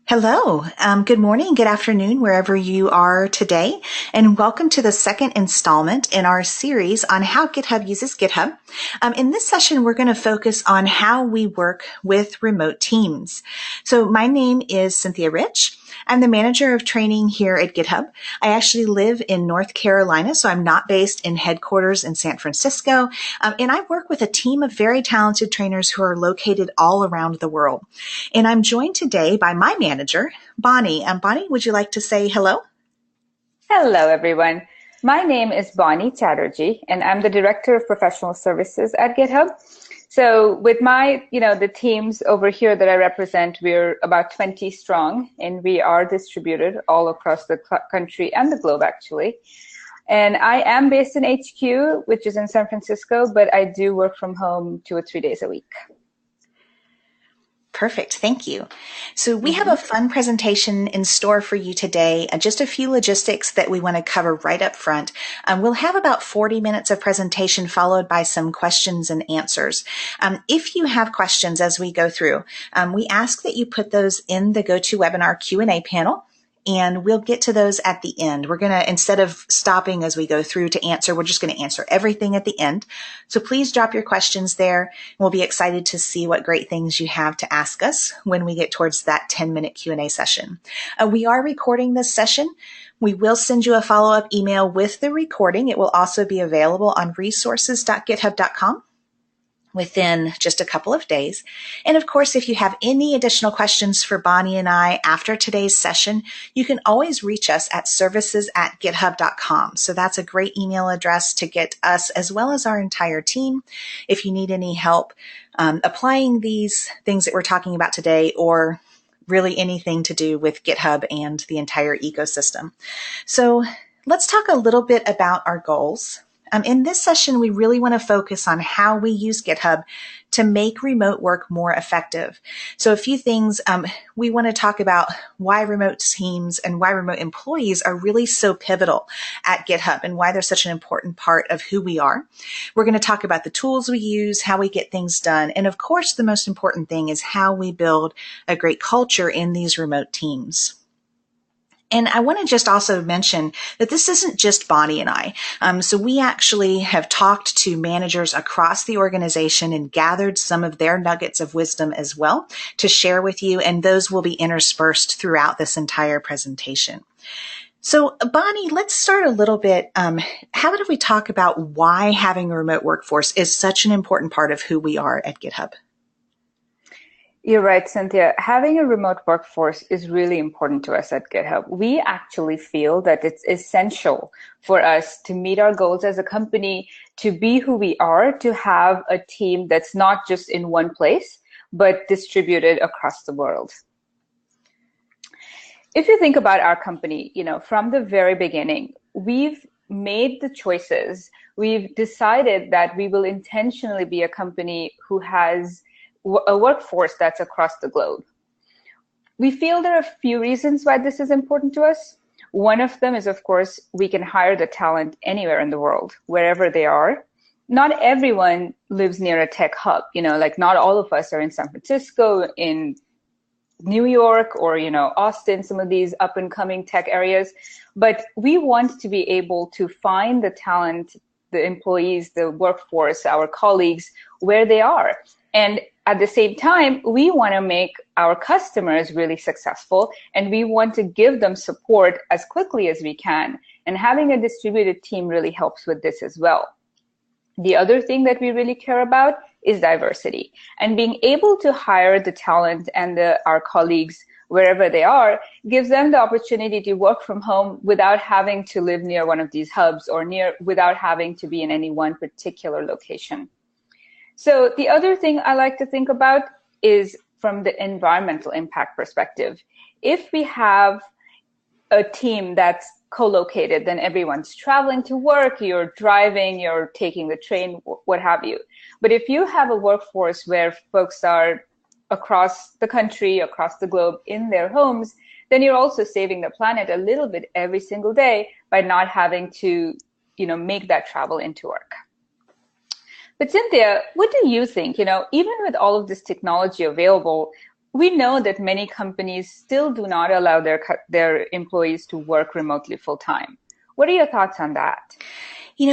Hello, good morning, good afternoon, wherever you are today, and welcome to the second installment in our series on how GitHub uses GitHub. In this session, we're going to focus on how we work with remote teams. So my name is Cynthia Rich. I'm the manager of training here at GitHub. I actually live in North Carolina, so I'm not based in headquarters in San Francisco, and I work with a team of very talented trainers who are located all around the world. And I'm joined today by my manager, Bonnie. Bonnie, would you like to say hello? Hello, everyone. My name is Bonnie Chatterjee, and I'm the Director of Professional Services at GitHub. So with the teams over here that I represent, we're about 20 strong, and we are distributed all across the country and the globe, actually. And I am based in HQ, which is in San Francisco, but I do work from home 2 or 3 days a week. Perfect. Thank you. So we have a fun presentation in store for you today. Just a few logistics that we want to cover right up front. We'll have about 40 minutes of presentation followed by some questions and answers. If you have questions as we go through, we ask that you put those in the GoToWebinar Q&A panel. And we'll get to those at the end. We're going to, instead of stopping as we go through to answer, we're just going to answer everything at the end. So please drop your questions there. We'll be excited to see what great things you have to ask us when we get towards that 10-minute Q&A session. We are recording this session. We will send you a follow-up email with the recording. It will also be available on resources.github.com. within just a couple of days. And of course, if you have any additional questions for Bonnie and I after today's session, you can always reach us at services@github.com. So that's a great email address to get us as well as our entire team if you need any help applying these things that we're talking about today, or really anything to do with GitHub and the entire ecosystem. So let's talk a little bit about our goals. In this session, we really want to focus on how we use GitHub to make remote work more effective. So a few things, we want to talk about why remote teams and why remote employees are really so pivotal at GitHub and why they're such an important part of who we are. We're going to talk about the tools we use, how we get things done, and of course, the most important thing is how we build a great culture in these remote teams. And I want to just also mention that this isn't just Bonnie and I. So we actually have talked to managers across the organization and gathered some of their nuggets of wisdom as well to share with you, and those will be interspersed throughout this entire presentation. So Bonnie, let's start a little bit. How about if we talk about why having a remote workforce is such an important part of who we are at GitHub? You're right, Cynthia. Having a remote workforce is really important to us at GitHub. We actually feel that it's essential for us to meet our goals as a company, to be who we are, to have a team that's not just in one place, but distributed across the world. If you think about our company, from the very beginning, we've made the choices. We've decided that we will intentionally be a company who has a workforce that's across the globe. We feel there are a few reasons why this is important to us. One of them is, of course, we can hire the talent anywhere in the world, wherever they are. Not everyone lives near a tech hub, like not all of us are in San Francisco, in New York, or, Austin, some of these up and coming tech areas. But we want to be able to find the talent, the employees, the workforce, our colleagues, where they are. And at the same time, we want to make our customers really successful, and we want to give them support as quickly as we can. And having a distributed team really helps with this as well. The other thing that we really care about is diversity, and being able to hire the talent and our colleagues wherever they are gives them the opportunity to work from home without having to live near one of these hubs or without having to be in any one particular location. So the other thing I like to think about is from the environmental impact perspective. If we have a team that's co-located, then everyone's traveling to work, you're driving, you're taking the train, what have you. But if you have a workforce where folks are across the country, across the globe, in their homes, then you're also saving the planet a little bit every single day by not having to, make that travel into work. But Cynthia, what do you think? Even with all of this technology available, we know that many companies still do not allow their employees to work remotely full time. What are your thoughts on that?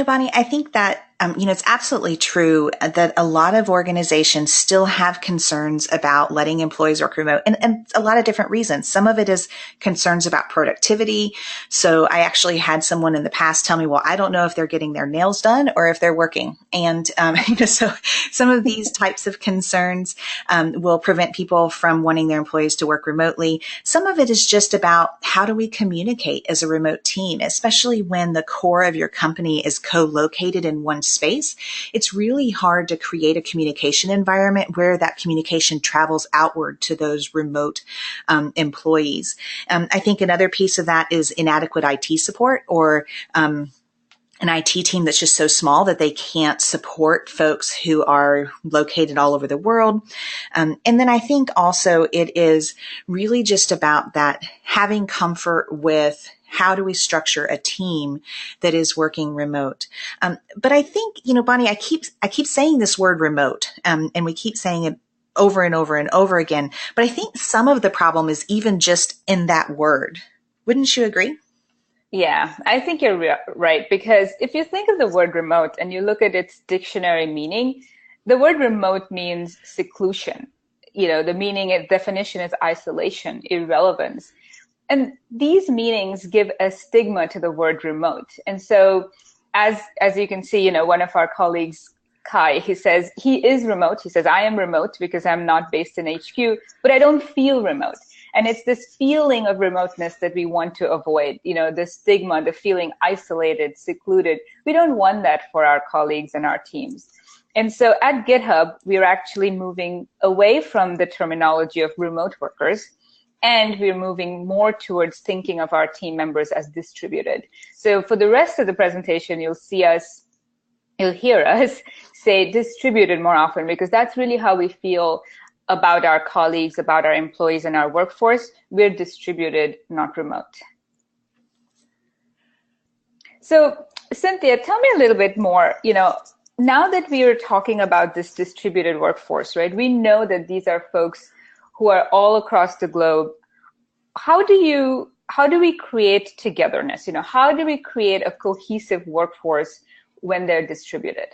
Bonnie, I think that, it's absolutely true that a lot of organizations still have concerns about letting employees work remote and a lot of different reasons. Some of it is concerns about productivity. So I actually had someone in the past tell me, well, I don't know if they're getting their nails done or if they're working. And, so some of these types of concerns, will prevent people from wanting their employees to work remotely. Some of it is just about how do we communicate as a remote team, especially when the core of your company is co-located in one space. It's really hard to create a communication environment where that communication travels outward to those remote employees. I think another piece of that is inadequate IT support or an IT team that's just so small that they can't support folks who are located all over the world. And then I think also it is really just about that having comfort with how do we structure a team that is working remote? But I think, Bonnie, I keep saying this word remote, and we keep saying it over and over and over again. But I think some of the problem is even just in that word. Wouldn't you agree? Yeah, I think you're right. Because if you think of the word remote and you look at its dictionary meaning, the word remote means seclusion. The meaning, its definition is isolation, irrelevance. And these meanings give a stigma to the word remote. And so as you can see, one of our colleagues, Kai, he says he is remote. He says, I am remote because I'm not based in HQ, but I don't feel remote. And it's this feeling of remoteness that we want to avoid, the stigma, the feeling isolated, secluded. We don't want that for our colleagues and our teams. And so at GitHub, we're actually moving away from the terminology of remote workers, and we're moving more towards thinking of our team members as distributed. So for the rest of the presentation, you'll hear us say distributed more often, because that's really how we feel about our colleagues, about our employees and our workforce. We're distributed, not remote. So Cynthia, tell me a little bit more, now that we are talking about this distributed workforce, right? We know that these are folks who are all across the globe. How do we create togetherness? How do we create a cohesive workforce when they're distributed?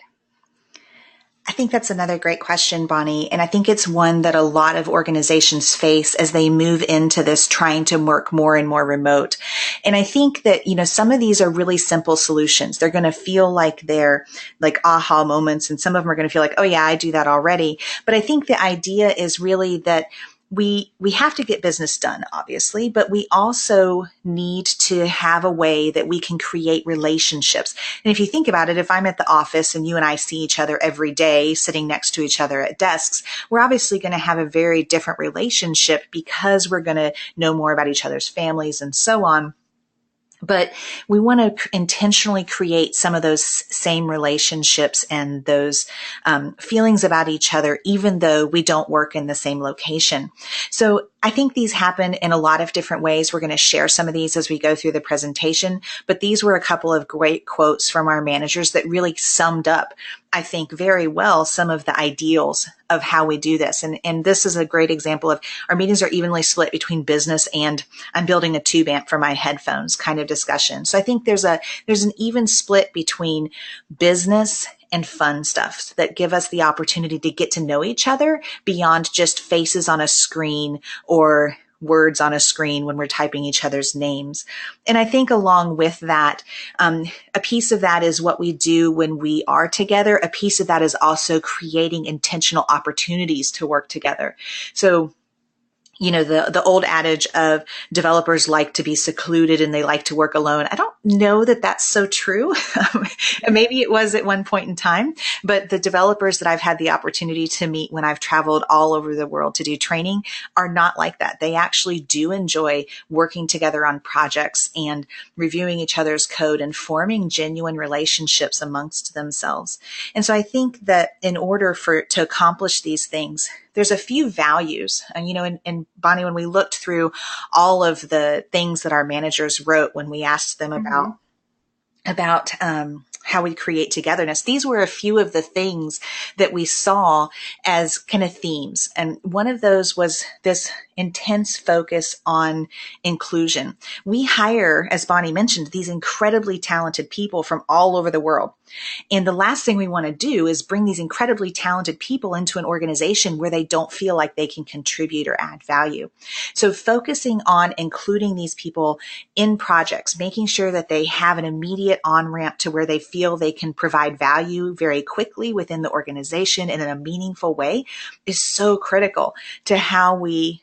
I think that's another great question, Bonnie. And I think it's one that a lot of organizations face as they move into this trying to work more and more remote. And I think that, some of these are really simple solutions. They're going to feel like they're like aha moments. And some of them are going to feel like, oh yeah, I do that already. But I think the idea is really that we have to get business done, obviously, but we also need to have a way that we can create relationships. And if you think about it, if I'm at the office and you and I see each other every day sitting next to each other at desks, we're obviously going to have a very different relationship because we're going to know more about each other's families and so on. But we want to intentionally create some of those same relationships and those feelings about each other, even though we don't work in the same location. So I think these happen in a lot of different ways. We're going to share some of these as we go through the presentation, but these were a couple of great quotes from our managers that really summed up, I think, very well some of the ideals of how we do this. And this is a great example of our meetings are evenly split between business and I'm building a tube amp for my headphones kind of discussion. So I think there's an even split between business and fun stuff that give us the opportunity to get to know each other beyond just faces on a screen or words on a screen when we're typing each other's names. And I think along with that, a piece of that is what we do when we are together. A piece of that is also creating intentional opportunities to work together. So the old adage of developers like to be secluded and they like to work alone. I don't know that that's so true. Maybe it was at one point in time, but the developers that I've had the opportunity to meet when I've traveled all over the world to do training are not like that. They actually do enjoy working together on projects and reviewing each other's code and forming genuine relationships amongst themselves. And so I think that in order to accomplish these things, there's a few values, and Bonnie, when we looked through all of the things that our managers wrote when we asked them about how we create togetherness. These were a few of the things that we saw as kind of themes. And one of those was this intense focus on inclusion. We hire, as Bonnie mentioned, these incredibly talented people from all over the world. And the last thing we want to do is bring these incredibly talented people into an organization where they don't feel like they can contribute or add value. So focusing on including these people in projects, making sure that they have an immediate on-ramp to where they feel they can provide value very quickly within the organization and in a meaningful way is so critical to how we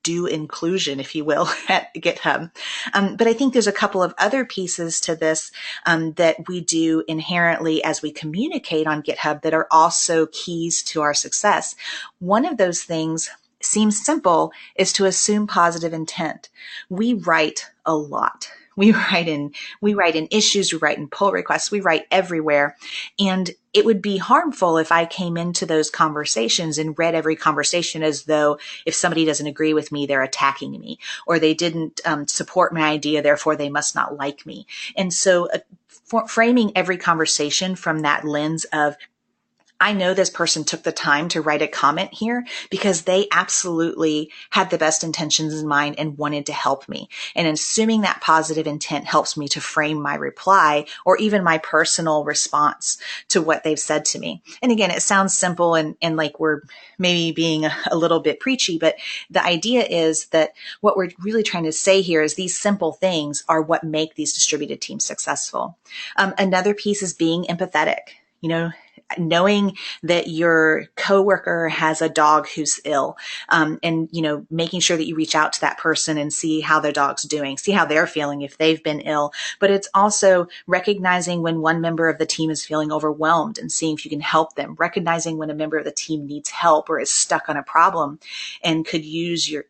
do inclusion, if you will, at GitHub. But I think there's a couple of other pieces to this that we do inherently as we communicate on GitHub that are also keys to our success. One of those things seems simple is to assume positive intent. We write a lot. We write in issues, we write in pull requests, we write everywhere. And it would be harmful if I came into those conversations and read every conversation as though if somebody doesn't agree with me, they're attacking me, or they didn't support my idea, therefore they must not like me. And so framing every conversation from that lens of, I know this person took the time to write a comment here because they absolutely had the best intentions in mind and wanted to help me. And assuming that positive intent helps me to frame my reply or even my personal response to what they've said to me. And again, it sounds simple and like we're maybe being a little bit preachy, but the idea is that what we're really trying to say here is these simple things are what make these distributed teams successful. Another piece is being empathetic. Knowing that your coworker has a dog who's ill, and, making sure that you reach out to that person and see how their dog's doing, see how they're feeling if they've been ill. But it's also recognizing when one member of the team is feeling overwhelmed and seeing if you can help them, recognizing when a member of the team needs help or is stuck on a problem and could use your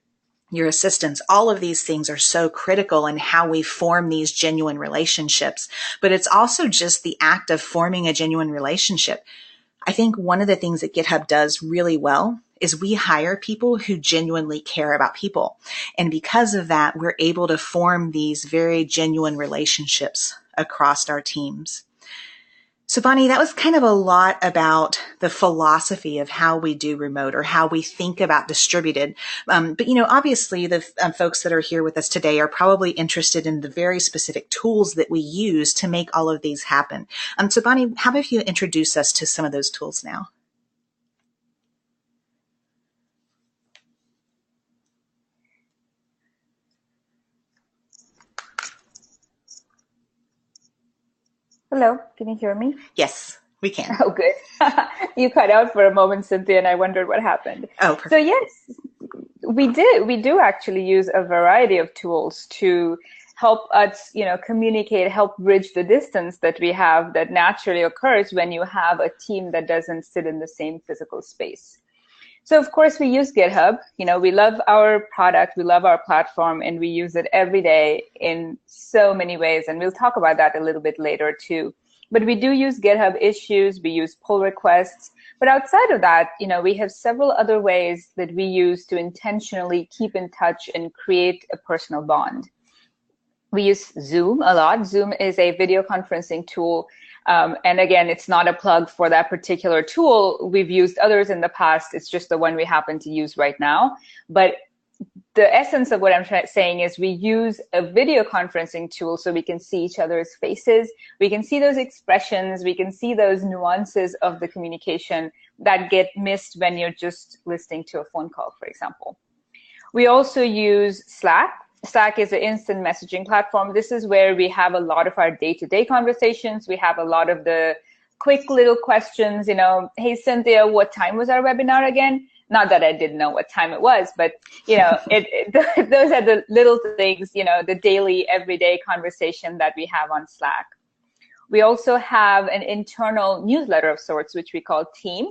assistance. All of these things are so critical in how we form these genuine relationships. But it's also just the act of forming a genuine relationship. I think one of the things that GitHub does really well is we hire people who genuinely care about people. And because of that, we're able to form these very genuine relationships across our teams. So Bonnie, that was kind of a lot about the philosophy of how we do remote or how we think about distributed. But obviously the folks that are here with us today are probably interested in the very specific tools that we use to make all of these happen. So Bonnie, how about you introduce us to some of those tools now? Hello, can you hear me? Yes, we can. Oh, good. You cut out for a moment, Cynthia, and I wondered what happened. Oh, perfect. So yes, we do actually use a variety of tools to help us, communicate, help bridge the distance that we have that naturally occurs when you have a team that doesn't sit in the same physical space. So of course we use GitHub. We love our product, we love our platform, and we use it every day in so many ways. And we'll talk about that a little bit later too. But we do use GitHub issues, we use pull requests. But outside of that, we have several other ways that we use to intentionally keep in touch and create a personal bond. We use Zoom a lot. Zoom is a video conferencing tool. And again, it's not a plug for that particular tool. We've used others in the past. It's just the one we happen to use right now. But the essence of what I'm saying is we use a video conferencing tool so we can see each other's faces. We can see those expressions. We can see those nuances of the communication that get missed when you're just listening to a phone call, for example. We also use Slack. Slack is an instant messaging platform. This is where we have a lot of our day-to-day conversations. We have a lot of the quick little questions, hey, Cynthia, what time was our webinar again? Not that I didn't know what time it was, but, those are the little things, the daily, everyday conversation that we have on Slack. We also have an internal newsletter of sorts, which we call Team.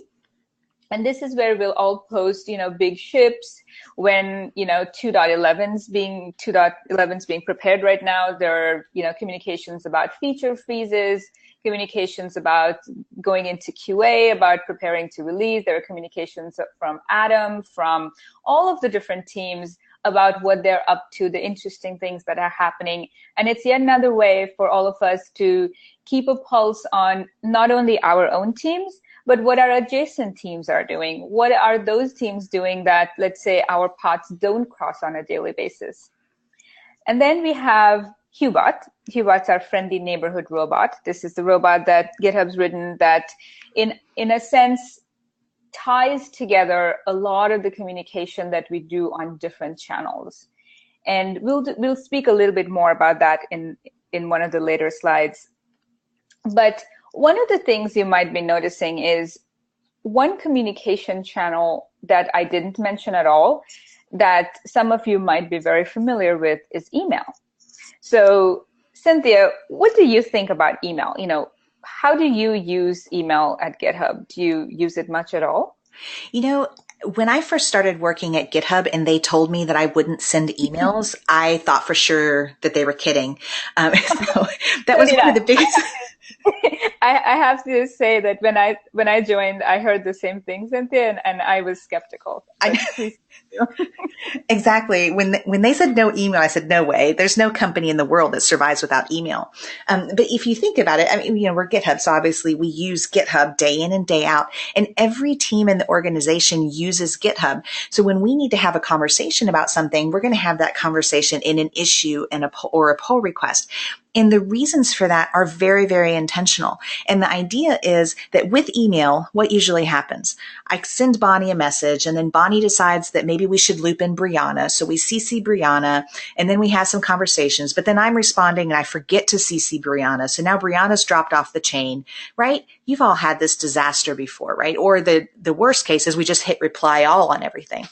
And this is where we'll all post, big ships when, 2.11's being prepared right now. There are, communications about feature freezes, communications about going into QA, about preparing to release. There are communications from Adam, from all of the different teams about what they're up to, the interesting things that are happening. And it's yet another way for all of us to keep a pulse on not only our own teams, but what our adjacent teams are doing. What are those teams doing that, let's say, our paths don't cross on a daily basis? And then we have Hubot. Hubot's our friendly neighborhood robot. This is the robot that GitHub's written that, in a sense, ties together a lot of the communication that we do on different channels. And we'll speak a little bit more about that in one of the later slides. But one of the things you might be noticing is one communication channel that I didn't mention at all, that some of you might be very familiar with, is email. So Cynthia, what do you think about email? How do you use email at GitHub? Do you use it much at all? When I first started working at GitHub and they told me that I wouldn't send emails, I thought for sure that they were kidding. So that was one of the biggest. I have to say that when I joined, I heard the same thing, Cynthia, and I was skeptical. Exactly. When they said no email, I said, no way. There's no company in the world that survives without email. But if you think about it, we're GitHub, so obviously we use GitHub day in and day out, and every team in the organization uses GitHub. So when we need to have a conversation about something, we're going to have that conversation in an issue or a pull request. And the reasons for that are very, very intentional. And the idea is that with email, what usually happens? I send Bonnie a message, and then Bonnie decides that maybe we should loop in Brianna. So we CC Brianna, and then we have some conversations. But then I'm responding, and I forget to CC Brianna. So now Brianna's dropped off the chain, right? You've all had this disaster before, right? Or the worst case is we just hit reply all on everything.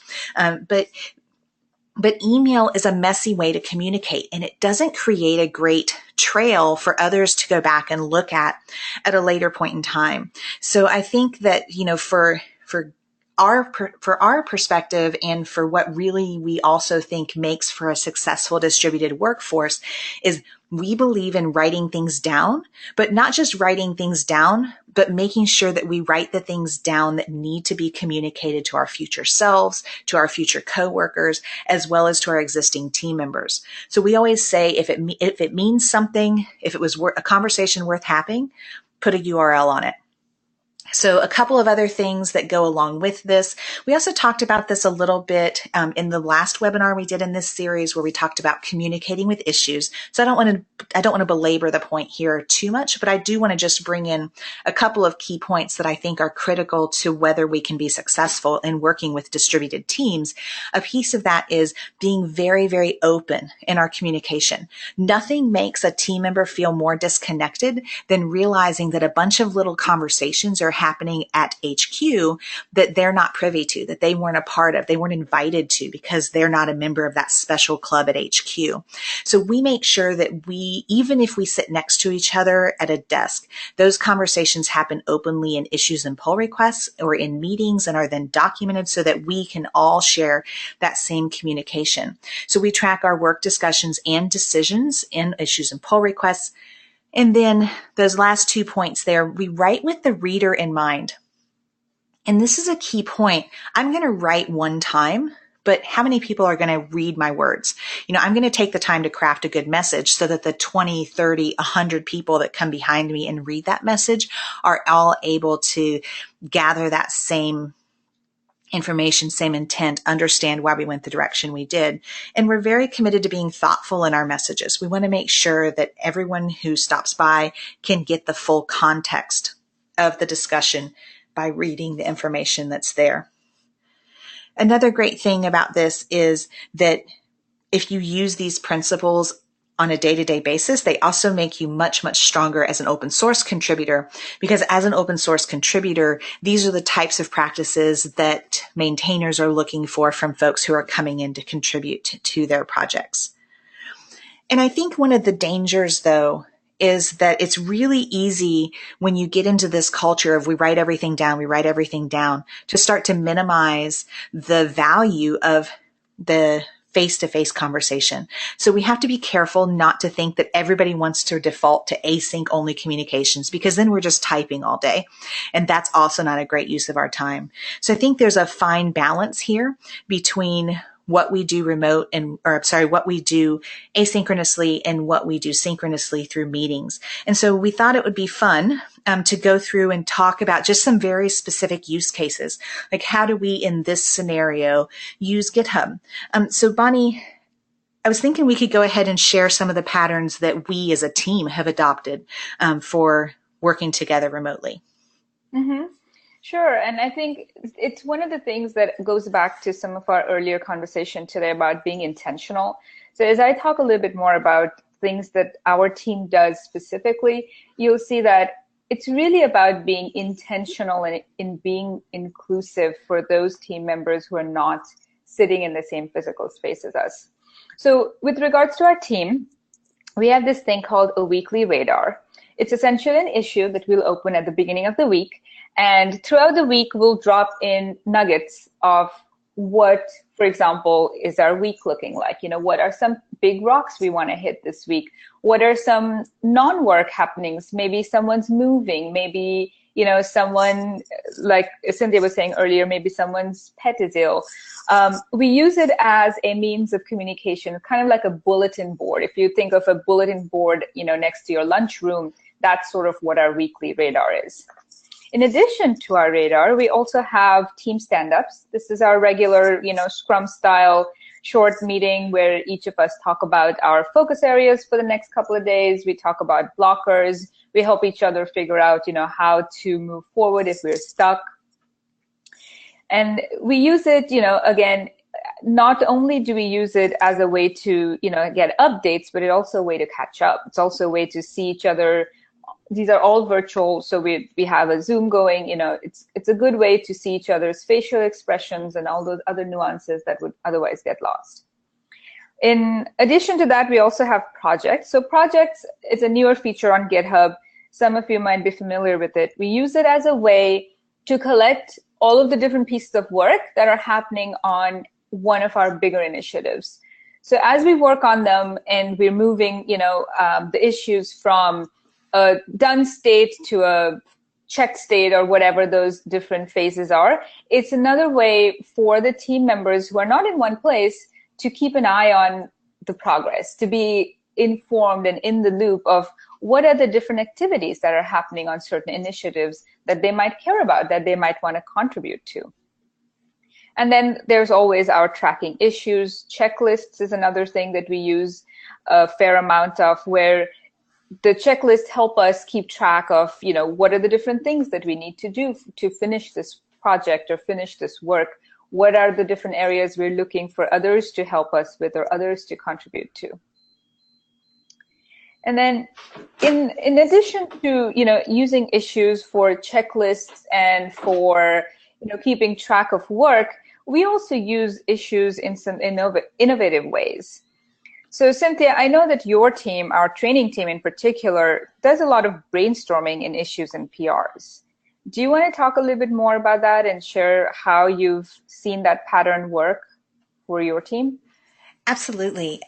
But email is a messy way to communicate, and it doesn't create a great trail for others to go back and look at a later point in time. So I think that, for our perspective, and for what really we also think makes for a successful distributed workforce, is we believe in writing things down, but not just writing things down, but making sure that we write the things down that need to be communicated to our future selves, to our future coworkers, as well as to our existing team members. So we always say, if it means something, if it was a conversation worth having, put a URL on it. So a couple of other things that go along with this. We also talked about this a little bit in the last webinar we did in this series, where we talked about communicating with issues. So I don't want to belabor the point here too much, but I do want to just bring in a couple of key points that I think are critical to whether we can be successful in working with distributed teams. A piece of that is being very, very open in our communication. Nothing makes a team member feel more disconnected than realizing that a bunch of little conversations are happening at HQ that they're not privy to, that they weren't a part of, they weren't invited to, because they're not a member of that special club at HQ. So we make sure that even if we sit next to each other at a desk, those conversations happen openly in issues and pull requests or in meetings, and are then documented so that we can all share that same communication. So we track our work discussions and decisions in issues and pull requests. And then those last 2 points there, we write with the reader in mind. And this is a key point. I'm going to write one time, but how many people are going to read my words? I'm going to take the time to craft a good message so that the 20, 30, 100 people that come behind me and read that message are all able to gather that same information, same intent, understand why we went the direction we did. And we're very committed to being thoughtful in our messages. We want to make sure that everyone who stops by can get the full context of the discussion by reading the information that's there. Another great thing about this is that if you use these principles on a day-to-day basis, they also make you much, much stronger as an open source contributor, because as an open source contributor, these are the types of practices that maintainers are looking for from folks who are coming in to contribute to their projects. And I think one of the dangers, though, is that it's really easy when you get into this culture of we write everything down, to start to minimize the value of the face-to-face conversation. So we have to be careful not to think that everybody wants to default to async only communications, because then we're just typing all day. And that's also not a great use of our time. So I think there's a fine balance here between what we do what we do asynchronously and what we do synchronously through meetings. And so we thought it would be fun to go through and talk about just some very specific use cases. Like, how do we, in this scenario, use GitHub? So Bonnie, I was thinking we could go ahead and share some of the patterns that we as a team have adopted for working together remotely. Mm-hmm. Sure. And I think it's one of the things that goes back to some of our earlier conversation today about being intentional. So as I talk a little bit more about things that our team does specifically, you'll see that it's really about being intentional and in being inclusive for those team members who are not sitting in the same physical space as us. So with regards to our team, we have this thing called a weekly radar. It's essentially an issue that we'll open at the beginning of the week. And throughout the week, we'll drop in nuggets of what, for example, is our week looking like? You know, what are some big rocks we want to hit this week? What are some non-work happenings? Maybe someone's moving, maybe, you know, someone, like Cynthia was saying earlier, maybe someone's pet is ill. We use it as a means of communication, kind of like a bulletin board. If you think of a bulletin board, you know, next to your lunchroom, that's sort of what our weekly radar is. In addition to our radar, we also have team stand-ups. This is our regular, you know, Scrum style short meeting where each of us talk about our focus areas for the next couple of days. We talk about blockers. We help each other figure out, you know, how to move forward if we're stuck. And we use it, you know, again, not only do we use it as a way to, you know, get updates, but it's also a way to catch up. It's also a way to see each other. These are all virtual, so we have a Zoom going. You know, it's a good way to see each other's facial expressions and all those other nuances that would otherwise get lost. In addition to that, we also have projects. So projects is a newer feature on GitHub. Some of you might be familiar with it. We use it as a way to collect all of the different pieces of work that are happening on one of our bigger initiatives. So as we work on them and we're moving, you know, the issues from a done state to a checked state or whatever those different phases are, it's another way for the team members who are not in one place to keep an eye on the progress, to be informed and in the loop of what are the different activities that are happening on certain initiatives that they might care about, that they might want to contribute to. And then there's always our tracking issues. Checklists is another thing that we use a fair amount of, where the checklists help us keep track of, you know, what are the different things that we need to do to finish this project or finish this work? What are the different areas we're looking for others to help us with or others to contribute to? And then in addition to, you know, using issues for checklists and for, you know, keeping track of work, we also use issues in some innovative ways. So Cynthia, I know that your team, our training team in particular, does a lot of brainstorming in issues and PRs. Do you want to talk a little bit more about that and share how you've seen that pattern work for your team? Absolutely.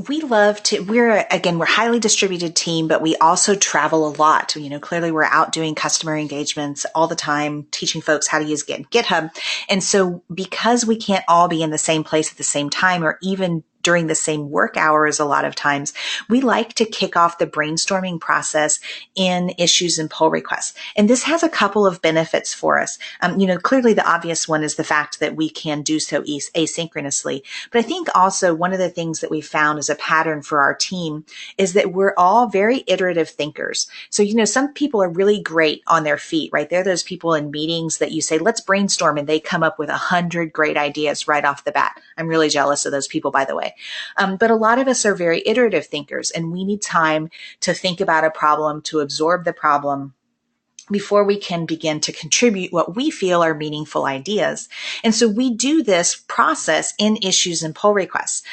We're a highly distributed team, but we also travel a lot. You know, clearly we're out doing customer engagements all the time, teaching folks how to use GitHub. And so because we can't all be in the same place at the same time, or even during the same work hours, a lot of times, we like to kick off the brainstorming process in issues and pull requests. And this has a couple of benefits for us. You know, clearly the obvious one is the fact that we can do so asynchronously. But I think also one of the things that we found as a pattern for our team is that we're all very iterative thinkers. So, you know, some people are really great on their feet, right? They're those people in meetings that you say, let's brainstorm, and they come up with 100 great ideas right off the bat. I'm really jealous of those people, by the way. But a lot of us are very iterative thinkers, and we need time to think about a problem, to absorb the problem before we can begin to contribute what we feel are meaningful ideas. And so we do this process in issues and pull requests.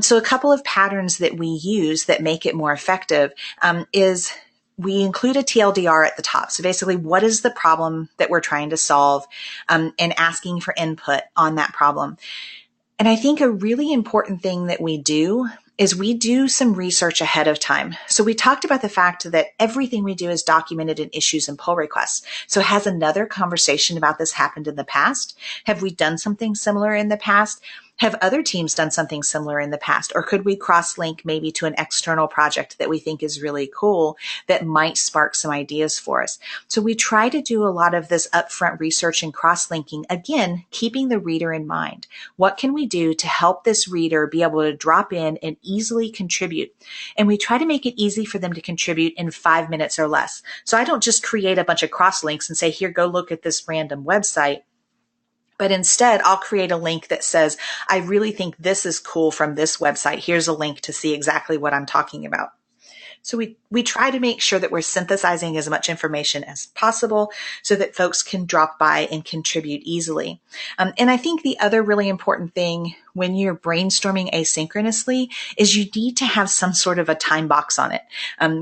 So a couple of patterns that we use that make it more effective is we include a TLDR at the top. So basically, what is the problem that we're trying to solve, and asking for input on that problem. And I think a really important thing that we do is we do some research ahead of time. So we talked about the fact that everything we do is documented in issues and pull requests. So has another conversation about this happened in the past? Have we done something similar in the past? Have other teams done something similar in the past? Or could we cross-link maybe to an external project that we think is really cool that might spark some ideas for us? So we try to do a lot of this upfront research and cross-linking, again, keeping the reader in mind. What can we do to help this reader be able to drop in and easily contribute? And we try to make it easy for them to contribute in 5 minutes or less. So I don't just create a bunch of cross-links and say, here, go look at this random website. But instead, I'll create a link that says, I really think this is cool from this website. Here's a link to see exactly what I'm talking about. So we try to make sure that we're synthesizing as much information as possible so that folks can drop by and contribute easily. And I think the other really important thing when you're brainstorming asynchronously is you need to have some sort of a time box on it.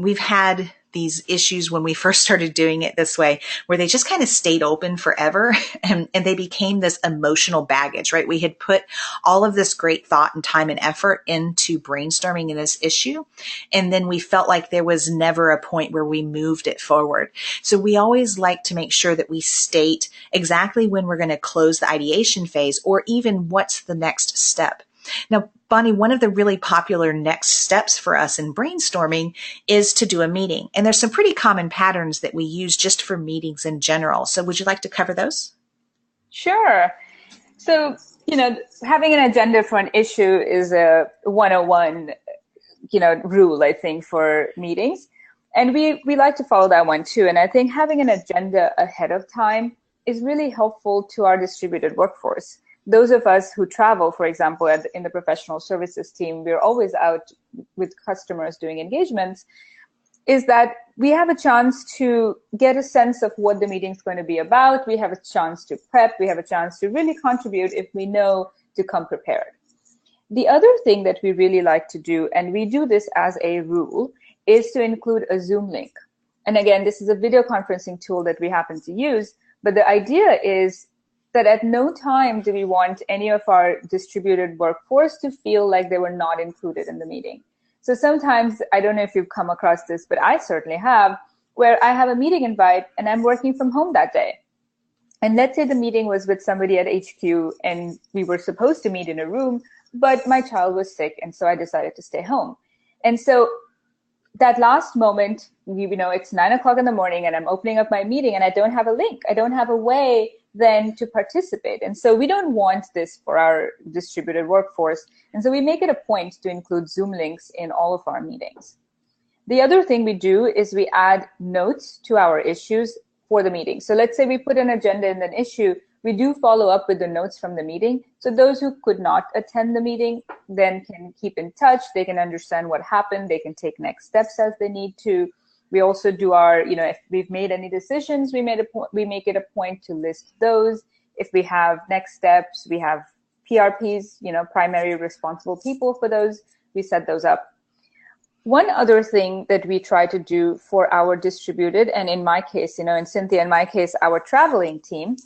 We've had these issues when we first started doing it this way, where they just kind of stayed open forever and they became this emotional baggage, right? We had put all of this great thought and time and effort into brainstorming in this issue. And then we felt like there was never a point where we moved it forward. So we always like to make sure that we state exactly when we're going to close the ideation phase or even what's the next step. Now, Bonnie, one of the really popular next steps for us in brainstorming is to do a meeting. And there's some pretty common patterns that we use just for meetings in general. So would you like to cover those? Sure. So, having an agenda for an issue is a 101, rule, I think, for meetings. And we like to follow that one too. And I think having an agenda ahead of time is really helpful to our distributed workforce. Those of us who travel, for example, in the professional services team, we're always out with customers doing engagements, is that we have a chance to get a sense of what the meeting's going to be about. We have a chance to prep. We have a chance to really contribute if we know to come prepared. The other thing that we really like to do, and we do this as a rule, is to include a Zoom link. And again, this is a video conferencing tool that we happen to use, but the idea is that at no time do we want any of our distributed workforce to feel like they were not included in the meeting. So sometimes, I don't know if you've come across this, but I certainly have, where I have a meeting invite and I'm working from home that day. And let's say the meeting was with somebody at HQ and we were supposed to meet in a room, but my child was sick and so I decided to stay home. And so that last moment, it's 9 o'clock in the morning and I'm opening up my meeting and I don't have a link. I don't have a way then to participate. And so we don't want this for our distributed workforce. And so we make it a point to include Zoom links in all of our meetings. The other thing we do is we add notes to our issues for the meeting. So let's say we put an agenda in an issue, we do follow up with the notes from the meeting. So those who could not attend the meeting then can keep in touch. They can understand what happened. They can take next steps as they need to. We also do our, if we've made any decisions, we make it a point to list those. If we have next steps, we have PRPs, primary responsible people for those, we set those up. One other thing that we try to do for our distributed, and in my case, and Cynthia, in my case, our traveling team,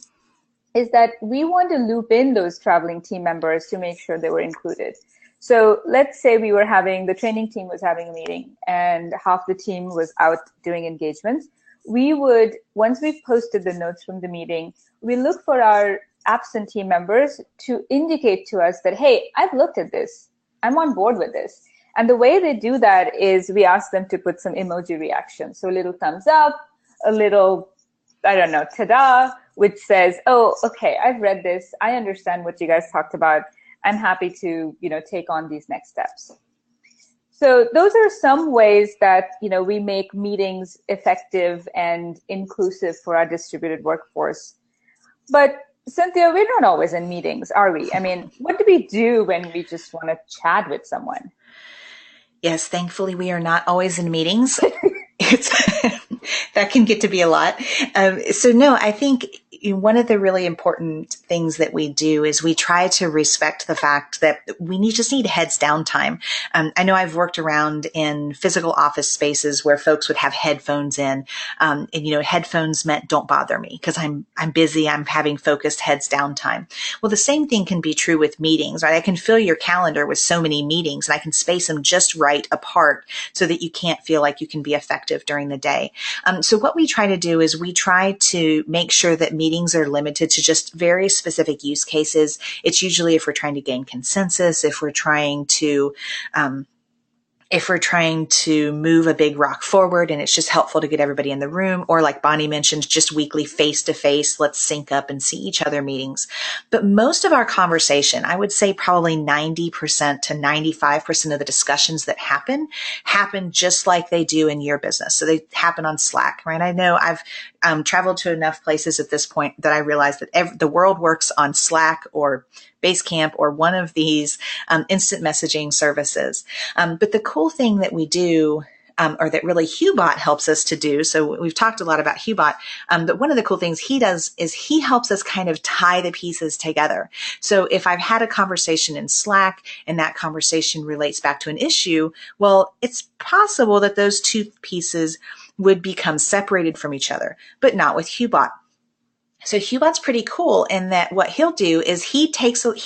is that we want to loop in those traveling team members to make sure they were included. So let's say the training team was having a meeting and half the team was out doing engagements. We would, once we've posted the notes from the meeting, we look for our absent team members to indicate to us that, hey, I've looked at this. I'm on board with this. And the way they do that is we ask them to put some emoji reactions. So a little thumbs up, a little, ta-da, which says, oh, okay, I've read this. I understand what you guys talked about. I'm happy to, take on these next steps. So those are some ways that, we make meetings effective and inclusive for our distributed workforce. But Cynthia, we're not always in meetings, are we? I mean, what do we do when we just want to chat with someone? Yes, thankfully we are not always in meetings. That can get to be a lot. So no, I think one of the really important things that we do is we try to respect the fact that we just need heads down time. I know I've worked around in physical office spaces where folks would have headphones in, and headphones meant don't bother me because I'm busy. I'm having focused heads down time. Well, the same thing can be true with meetings, right? I can fill your calendar with so many meetings and I can space them just right apart so that you can't feel like you can be effective during the day. So what we try to do is we try to make sure that meetings meetings are limited to just very specific use cases. It's usually if we're trying to gain consensus, if we're trying to move a big rock forward and it's just helpful to get everybody in the room, or like Bonnie mentioned, just weekly face-to-face, let's sync up and see each other meetings. But most of our conversation, I would say probably 90% to 95% of the discussions that happen just like they do in your business. So they happen on Slack, right? I know I've traveled to enough places at this point that I realize that the world works on Slack or Basecamp or one of these instant messaging services. But the cool thing that we do, or that really Hubot helps us to do, so we've talked a lot about Hubot, but one of the cool things he does is he helps us kind of tie the pieces together. So if I've had a conversation in Slack and that conversation relates back to an issue, well, it's possible that those two pieces would become separated from each other, but not with Hubot. So Hubot's pretty cool in that what he'll do is he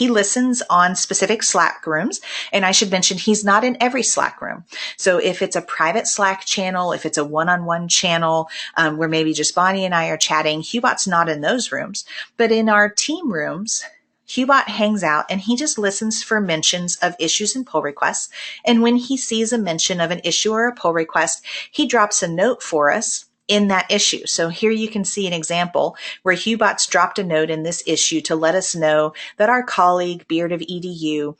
listens on specific Slack rooms. And I should mention, he's not in every Slack room. So if it's a private Slack channel, if it's a one-on-one channel, where maybe just Bonnie and I are chatting, Hubot's not in those rooms. But in our team rooms, Hubot hangs out and he just listens for mentions of issues and pull requests. And when he sees a mention of an issue or a pull request, he drops a note for us in that issue. So here you can see an example where Hubot's dropped a note in this issue to let us know that our colleague Beard of EDU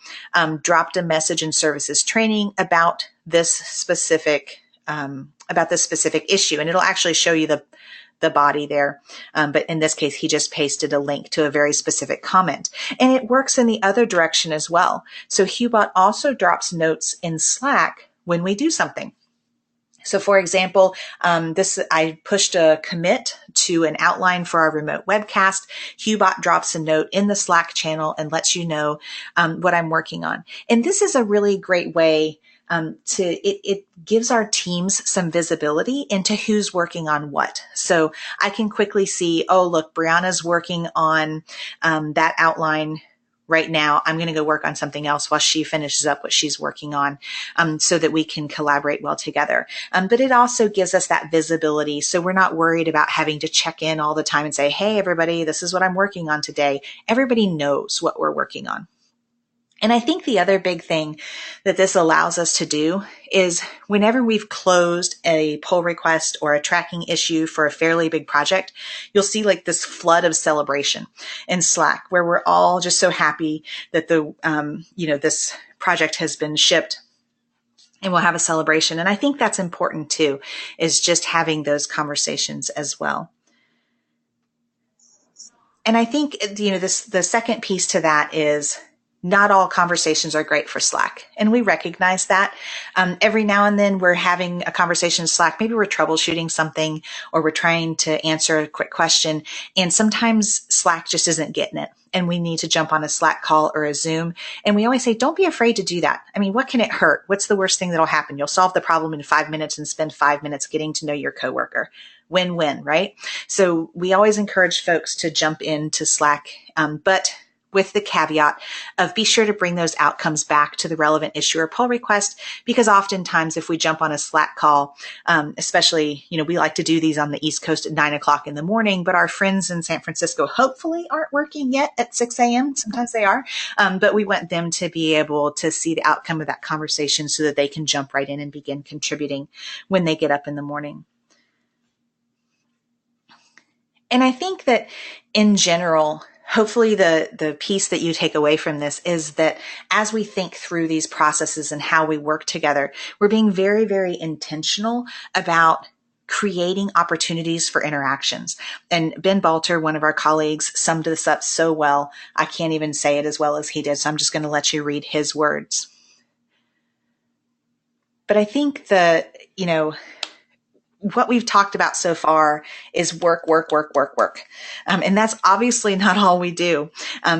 dropped a message in services training about this specific issue, and it'll actually show you the body there. But in this case, he just pasted a link to a very specific comment, and it works in the other direction as well. So Hubot also drops notes in Slack when we do something. So for example, I pushed a commit to an outline for our remote webcast. Hubot drops a note in the Slack channel and lets you know what I'm working on. And this is a really great way it gives our teams some visibility into who's working on what. So I can quickly see, oh, look, Brianna's working on that outline right now. I'm going to go work on something else while she finishes up what she's working on, so that we can collaborate well together. But it also gives us that visibility. So we're not worried about having to check in all the time and say, hey, everybody, this is what I'm working on today. Everybody knows what we're working on. And I think the other big thing that this allows us to do is whenever we've closed a pull request or a tracking issue for a fairly big project, you'll see like this flood of celebration in Slack where we're all just so happy that this project has been shipped, and we'll have a celebration. And I think that's important too, is just having those conversations as well. And I think, the second piece to that is not all conversations are great for Slack. And we recognize that. Every now and then we're having a conversation in Slack. Maybe we're troubleshooting something or we're trying to answer a quick question. And sometimes Slack just isn't getting it. And we need to jump on a Slack call or a Zoom. And we always say, don't be afraid to do that. I mean, what can it hurt? What's the worst thing that'll happen? You'll solve the problem in 5 minutes and spend 5 minutes getting to know your coworker. Win-win, right? So we always encourage folks to jump into Slack, but with the caveat of be sure to bring those outcomes back to the relevant issue or pull request, because oftentimes if we jump on a Slack call, especially, we like to do these on the East Coast at 9 o'clock in the morning, but our friends in San Francisco hopefully aren't working yet at 6 a.m. Sometimes they are, but we want them to be able to see the outcome of that conversation so that they can jump right in and begin contributing when they get up in the morning. And I think that in general, hopefully the piece that you take away from this is that as we think through these processes and how we work together, we're being very, very intentional about creating opportunities for interactions. And Ben Balter, one of our colleagues, summed this up so well. I can't even say it as well as he did, so I'm just going to let you read his words. But I think that, what we've talked about so far is work. And that's obviously not all we do.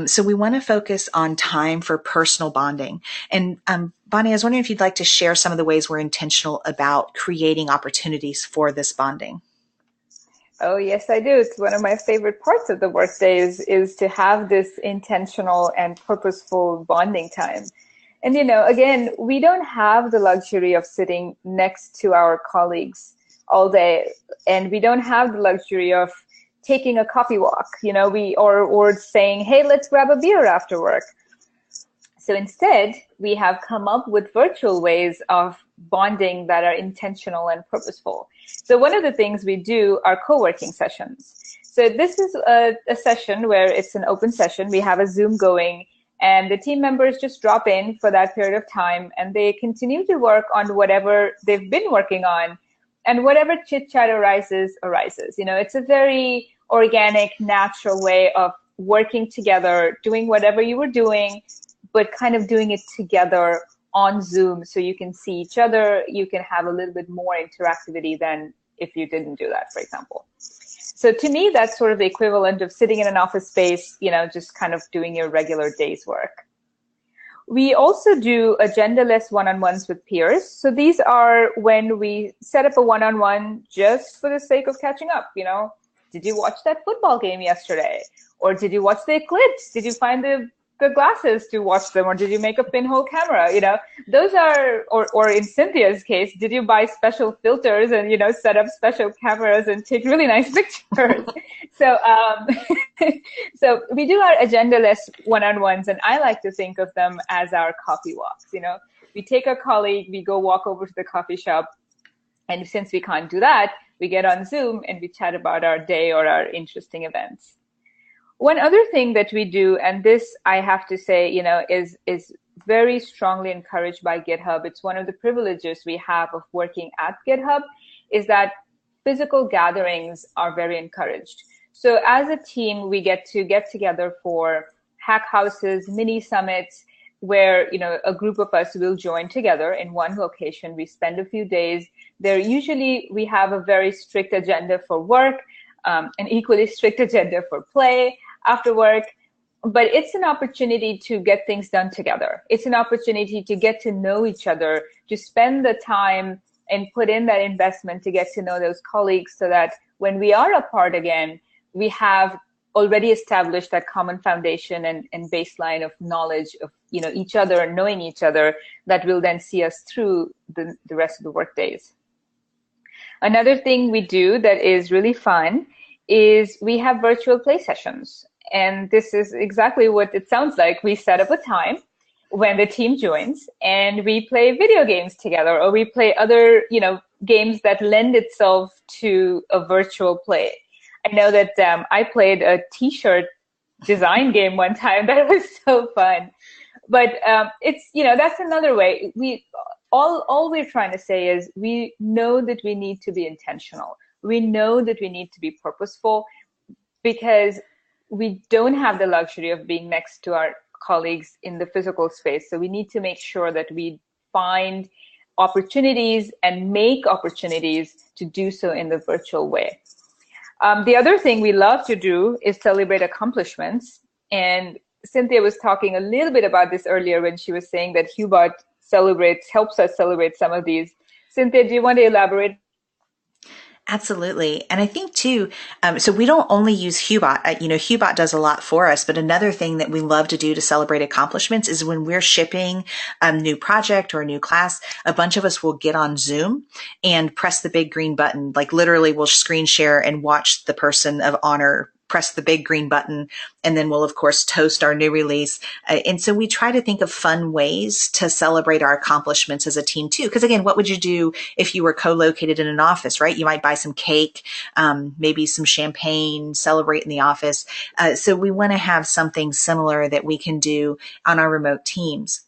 So we want to focus on time for personal bonding. And Bonnie, I was wondering if you'd like to share some of the ways we're intentional about creating opportunities for this bonding. Oh, yes, I do. It's one of my favorite parts of the workday is to have this intentional and purposeful bonding time. And, again, we don't have the luxury of sitting next to our colleagues all day, and we don't have the luxury of taking a coffee walk, or saying, hey, let's grab a beer after work. So instead, we have come up with virtual ways of bonding that are intentional and purposeful. So one of the things we do are co-working sessions. So this is a session where it's an open session. We have a Zoom going, and the team members just drop in for that period of time, and they continue to work on whatever they've been working on, and whatever chit chat arises. It's a very organic, natural way of working together, doing whatever you were doing, but kind of doing it together on Zoom, so you can see each other. You can have a little bit more interactivity than if you didn't do that, for example. So to me, that's sort of the equivalent of sitting in an office space, just kind of doing your regular day's work. We also do agendaless one-on-ones with peers. So these are when we set up a one-on-one just for the sake of catching up. Did you watch that football game yesterday? Or did you watch the eclipse? Did you find the glasses to watch them, or did you make a pinhole camera? Those are, or in Cynthia's case, did you buy special filters and set up special cameras and take really nice pictures? So so we do our agendaless one-on-ones, and I like to think of them as our coffee walks. We take a colleague, we go walk over to the coffee shop, and since we can't do that, we get on Zoom and we chat about our day or our interesting events. One other thing that we do, and this I have to say, is very strongly encouraged by GitHub. It's one of the privileges we have of working at GitHub, is that physical gatherings are very encouraged. So as a team, we get together for hack houses, mini summits, where a group of us will join together in one location. We spend a few days there. Usually we have a very strict agenda for work, an equally strict agenda for play after work, but it's an opportunity to get things done together. It's an opportunity to get to know each other, to spend the time and put in that investment to get to know those colleagues, so that when we are apart again, we have already established that common foundation and baseline of knowledge of each other and knowing each other that will then see us through the rest of the work days. Another thing we do that is really fun is we have virtual play sessions. And this is exactly what it sounds like. We set up a time when the team joins and we play video games together, or we play other, games that lend itself to a virtual play. I know that I played a t-shirt design game one time. That was so fun. But it's, that's another way. All we're trying to say is we know that we need to be intentional. We know that we need to be purposeful, because we don't have the luxury of being next to our colleagues in the physical space. So we need to make sure that we find opportunities and make opportunities to do so in the virtual way. The other thing we love to do is celebrate accomplishments. And Cynthia was talking a little bit about this earlier when she was saying that Hubot helps us celebrate some of these. Cynthia, do you want to elaborate? Absolutely. And I think too, so we don't only use Hubot. Hubot does a lot for us, but another thing that we love to do to celebrate accomplishments is when we're shipping a new project or a new class, a bunch of us will get on Zoom and press the big green button. Like literally we'll screen share and watch the person of honor press the big green button, and then we'll of course toast our new release. And so we try to think of fun ways to celebrate our accomplishments as a team too. Because again, what would you do if you were co-located in an office, right? You might buy some cake, maybe some champagne, celebrate in the office. So we want to have something similar that we can do on our remote teams.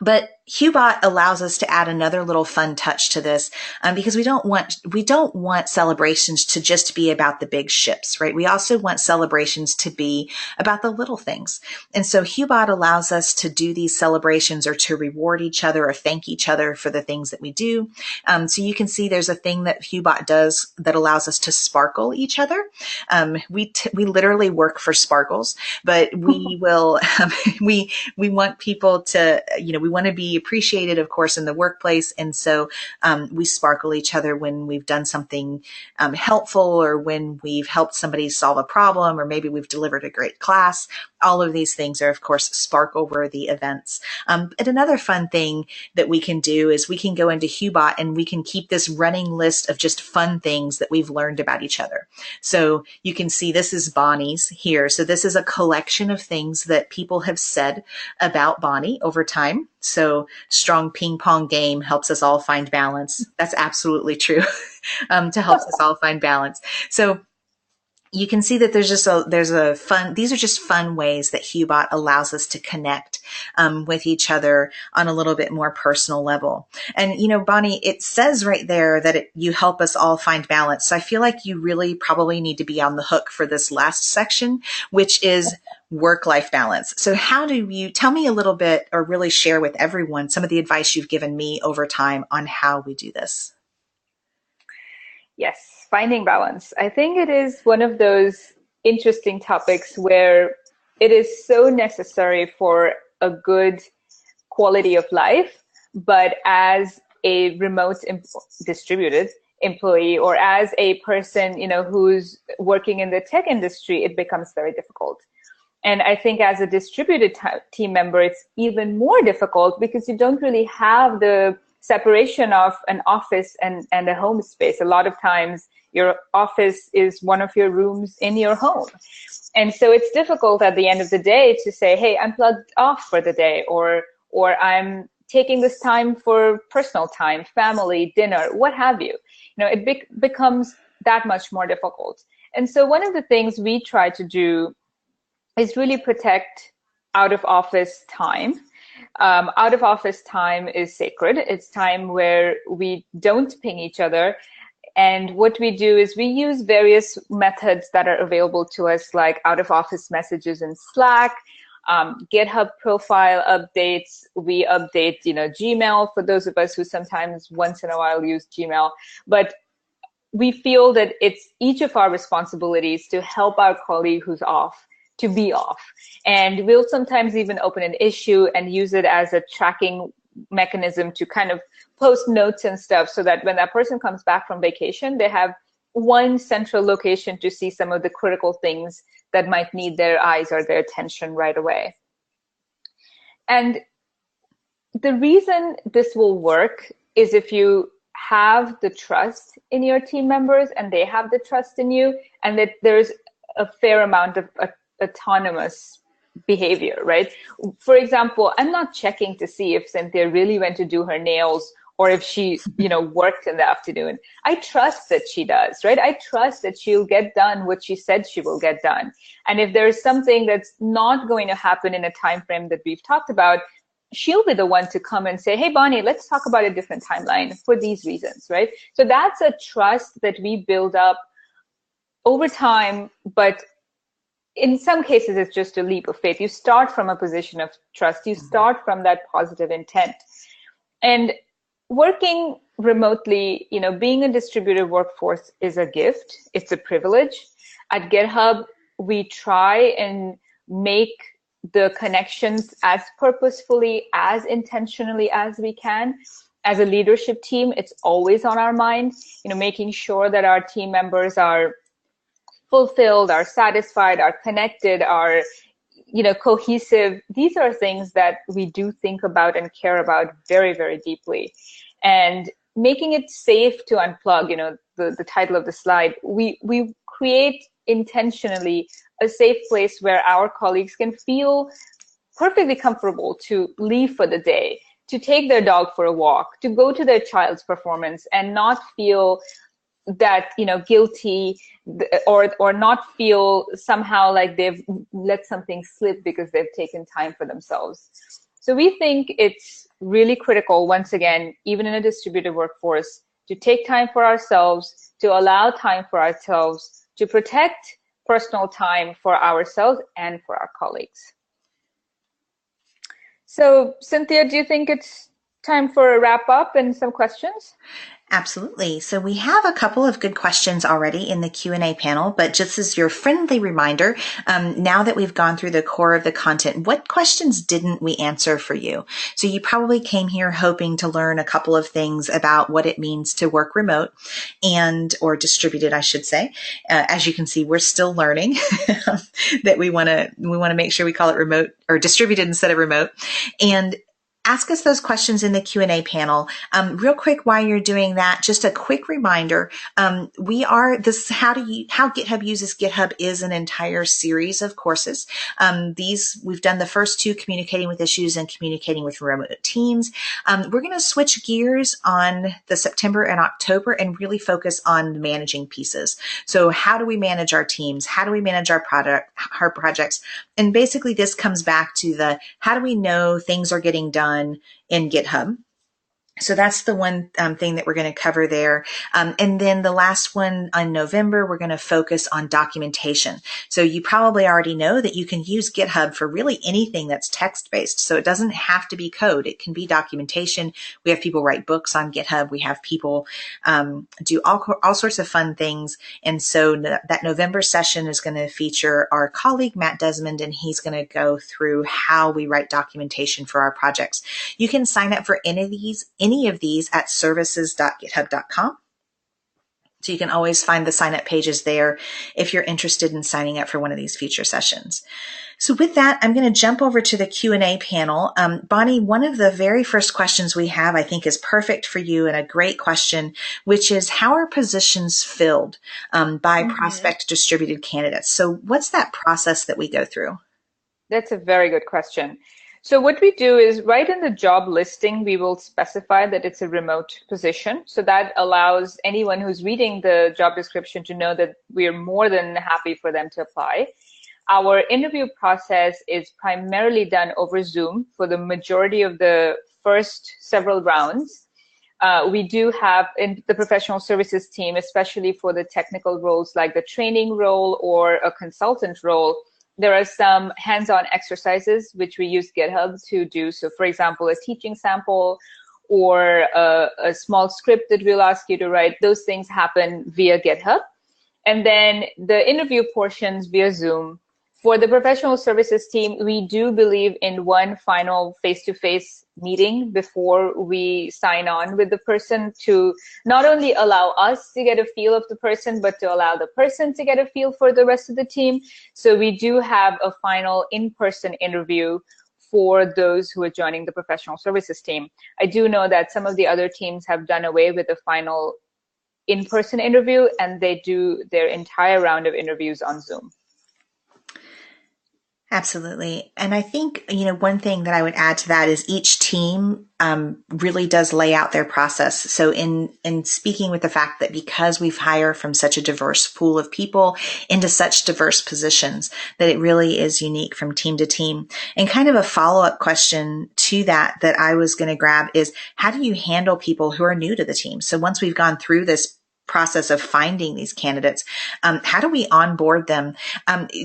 But Hubot allows us to add another little fun touch to this, because we don't want celebrations to just be about the big ships, right? We also want celebrations to be about the little things. And so Hubot allows us to do these celebrations or to reward each other or thank each other for the things that we do. So you can see there's a thing that Hubot does that allows us to sparkle each other. We literally work for sparkles, but we will, we want people to, we want to be be appreciated, of course, in the workplace. And so we sparkle each other when we've done something helpful, or when we've helped somebody solve a problem, or maybe we've delivered a great class. All of these things are, of course, sparkle worthy events. And another fun thing that we can do is we can go into Hubot and we can keep this running list of just fun things that we've learned about each other. So you can see this is Bonnie's here. So this is a collection of things that people have said about Bonnie over time. So strong ping pong game helps us all find balance. That's absolutely true. To help us all find balance. So you can see that there's a fun, these are just fun ways that Hubot allows us to connect with each other on a little bit more personal level. And, Bonnie, it says right there that you help us all find balance. So I feel like you really probably need to be on the hook for this last section, which is work-life balance. So how do you tell me a little bit, or really share with everyone some of the advice you've given me over time on how we do this? Yes, finding balance. I think it is one of those interesting topics where it is so necessary for a good quality of life, but as a distributed employee, or as a person, who's working in the tech industry, it becomes very difficult. And I think as a distributed team member, it's even more difficult because you don't really have the separation of an office and a home space. A lot of times your office is one of your rooms in your home. And so it's difficult at the end of the day to say, hey, I'm plugged off for the day, or I'm taking this time for personal time, family, dinner, what have you. It becomes that much more difficult. And so one of the things we try to do is really protect out of office time. Out of office time is sacred. It's time where we don't ping each other. And what we do is we use various methods that are available to us, like out of office messages in Slack, GitHub profile updates. We update, Gmail for those of us who sometimes once in a while use Gmail. But we feel that it's each of our responsibilities to help our colleague who's off to be off. And we'll sometimes even open an issue and use it as a tracking mechanism to kind of post notes and stuff, so that when that person comes back from vacation, they have one central location to see some of the critical things that might need their eyes or their attention right away. And the reason this will work is if you have the trust in your team members and they have the trust in you, and that there's a fair amount of autonomous behavior, right? For example, I'm not checking to see if Cynthia really went to do her nails or if she, worked in the afternoon. I trust that she does, right? I trust that she'll get done what she said she will get done. And if there's something that's not going to happen in a time frame that we've talked about, she'll be the one to come and say, hey, Bonnie, let's talk about a different timeline for these reasons, right? So that's a trust that we build up over time, but in some cases, it's just a leap of faith. You start from a position of trust. You start from that positive intent. And working remotely, being a distributed workforce is a gift. It's a privilege. At GitHub, we try and make the connections as purposefully, as intentionally as we can. As a leadership team, it's always on our mind, making sure that our team members are fulfilled, are satisfied, are connected, are, cohesive. These are things that we do think about and care about very, very deeply. And making it safe to unplug, the title of the slide, we create intentionally a safe place where our colleagues can feel perfectly comfortable to leave for the day, to take their dog for a walk, to go to their child's performance, and not feel that guilty, or not feel somehow like they've let something slip because they've taken time for themselves. So we think it's really critical, once again, even in a distributed workforce, to take time for ourselves, to allow time for ourselves, to protect personal time for ourselves and for our colleagues. So Cynthia, do you think it's time for a wrap up and some questions? Absolutely. So we have a couple of good questions already in the Q&A panel, but just as your friendly reminder, now that we've gone through the core of the content, what questions didn't we answer for you? So you probably came here hoping to learn a couple of things about what it means to work remote or distributed, I should say. As you can see, we're still learning that we want to make sure we call it remote or distributed instead of remote. And ask us those questions in the Q&A panel. Real quick, while you're doing that, just a quick reminder, how GitHub Uses GitHub is an entire series of courses. We've done the first two, communicating with issues and communicating with remote teams. We're going to switch gears on the September and October and really focus on managing pieces. So how do we manage our teams? How do we manage our projects? And basically this comes back to how do we know things are getting done in GitHub? So that's the one thing that we're going to cover there. And then the last one on November, we're going to focus on documentation. So you probably already know that you can use GitHub for really anything that's text-based. So it doesn't have to be code. It can be documentation. We have people write books on GitHub. We have people do all sorts of fun things. And so that November session is going to feature our colleague, Matt Desmond, and he's going to go through how we write documentation for our projects. You can sign up for any of these at services.github.com. So you can always find the sign up pages there if you're interested in signing up for one of these future sessions. So with that, I'm going to jump over to the Q&A panel. Bonnie, one of the very first questions we have, I think, is perfect for you and a great question, which is how are positions filled by prospect distributed candidates? So what's that process that we go through? That's a very good question. So what we do is right in the job listing, we will specify that it's a remote position. So that allows anyone who's reading the job description to know that we're more than happy for them to apply. Our interview process is primarily done over Zoom for the majority of the first several rounds. We do have in the professional services team, especially for the technical roles like the training role or a consultant role, there are some hands-on exercises which we use GitHub to do. So for example, a teaching sample or a small script that we'll ask you to write, those things happen via GitHub. And then the interview portions via Zoom. For the professional services team, we do believe in one final face-to-face meeting before we sign on with the person to not only allow us to get a feel of the person, but to allow the person to get a feel for the rest of the team. So we do have a final in-person interview for those who are joining the professional services team. I do know that some of the other teams have done away with the final in-person interview, and they do their entire round of interviews on Zoom. Absolutely. And I think, one thing that I would add to that is each team really does lay out their process. So in speaking with the fact that because we've hired from such a diverse pool of people into such diverse positions, that it really is unique from team to team. And kind of a follow-up question to that I was going to grab is, how do you handle people who are new to the team? So once we've gone through this process of finding these candidates, how do we onboard them?